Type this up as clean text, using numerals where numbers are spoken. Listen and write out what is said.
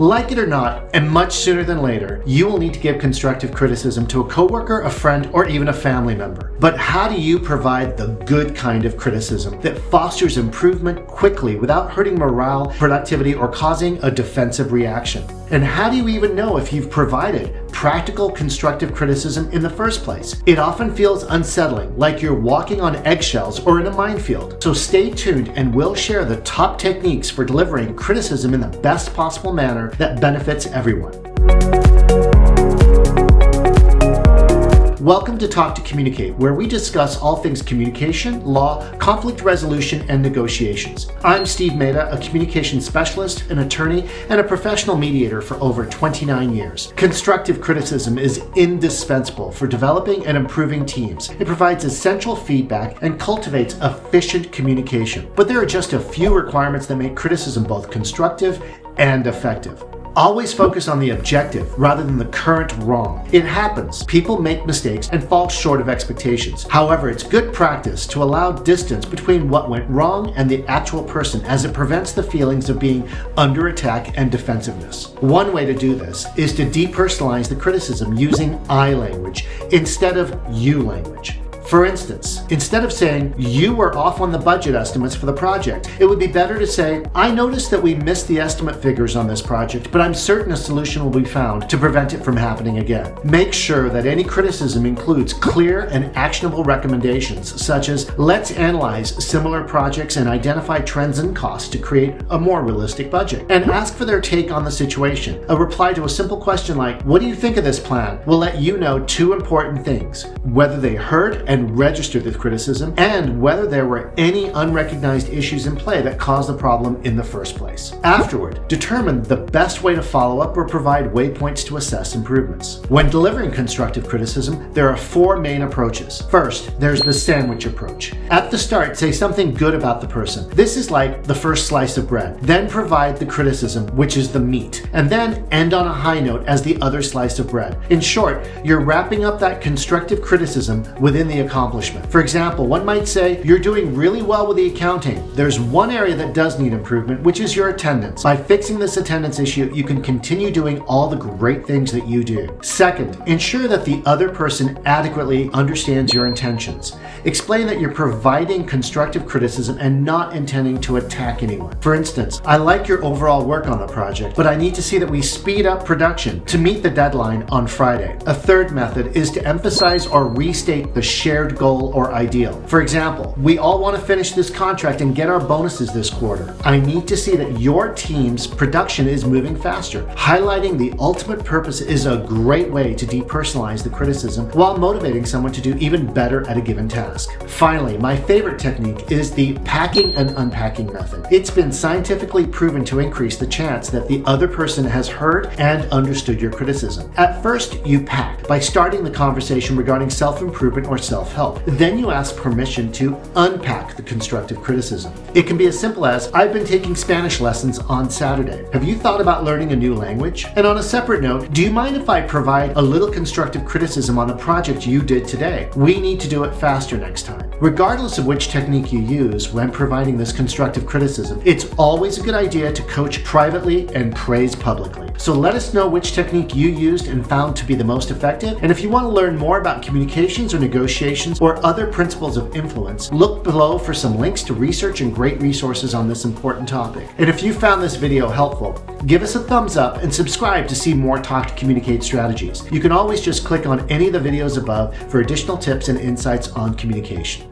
Like it or not, and much sooner than later, you will need to give constructive criticism to a coworker, a friend, or even a family member. But how do you provide the good kind of criticism that fosters improvement quickly without hurting morale, productivity, or causing a defensive reaction? And how do you even know if you've provided practical constructive criticism in the first place? It often feels unsettling, like you're walking on eggshells or in a minefield. So stay tuned and we'll share the top techniques for delivering criticism in the best possible manner that benefits everyone. Welcome to Talk2Communicate, where we discuss all things communication, law, conflict resolution, and negotiations. I'm Steve Mehta, a communication specialist, an attorney, and a professional mediator for over 29 years. Constructive criticism is indispensable for developing and improving teams. It provides essential feedback and cultivates efficient communication. But there are just a few requirements that make criticism both constructive and effective. Always focus on the objective rather than the current wrong. It happens. People make mistakes and fall short of expectations. However, it's good practice to allow distance between what went wrong and the actual person, as it prevents the feelings of being under attack and defensiveness. One way to do this is to depersonalize the criticism using I language instead of you language. For instance, instead of saying, "You were off on the budget estimates for the project," it would be better to say, "I noticed that we missed the estimate figures on this project, but I'm certain a solution will be found to prevent it from happening again." Make sure that any criticism includes clear and actionable recommendations, such as, "Let's analyze similar projects and identify trends and costs to create a more realistic budget," and ask for their take on the situation. A reply to a simple question like, "What do you think of this plan?" will let you know two important things: whether they heard and register the criticism, and whether there were any unrecognized issues in play that caused the problem in the first place. Afterward, determine the best way to follow up or provide waypoints to assess improvements. When delivering constructive criticism, there are four main approaches. First, there's the sandwich approach. At the start, say something good about the person. This is like the first slice of bread. Then provide the criticism, which is the meat, and then end on a high note as the other slice of bread. In short, you're wrapping up that constructive criticism within the accomplishment. For example, one might say, "You're doing really well with the accounting. There's one area that does need improvement, which is your attendance. By fixing this attendance issue, you can continue doing all the great things that you do." Second, ensure that the other person adequately understands your intentions. Explain that you're providing constructive criticism and not intending to attack anyone. For instance, "I like your overall work on the project, but I need to see that we speed up production to meet the deadline on Friday." A third method is to emphasize or restate the shared goal or ideal. For example, "We all want to finish this contract and get our bonuses this quarter. I need to see that your team's production is moving faster." Highlighting the ultimate purpose is a great way to depersonalize the criticism while motivating someone to do even better at a given task. Finally, my favorite technique is the packing and unpacking method. It's been scientifically proven to increase the chance that the other person has heard and understood your criticism. At first, you pack by starting the conversation regarding self-improvement or self-help. Then you ask permission to unpack the constructive criticism. It can be as simple as, "I've been taking Spanish lessons on Saturday. Have you thought about learning a new language?" And on a separate note, "Do you mind if I provide a little constructive criticism on a project you did today? We need to do it faster next time." Regardless of which technique you use when providing this constructive criticism, it's always a good idea to coach privately and praise publicly. So let us know which technique you used and found to be the most effective. And if you want to learn more about communications or negotiations or other principles of influence, look below for some links to research and great resources on this important topic. And if you found this video helpful, give us a thumbs up and subscribe to see more Talk2Communicate strategies. You can always just click on any of the videos above for additional tips and insights on communication.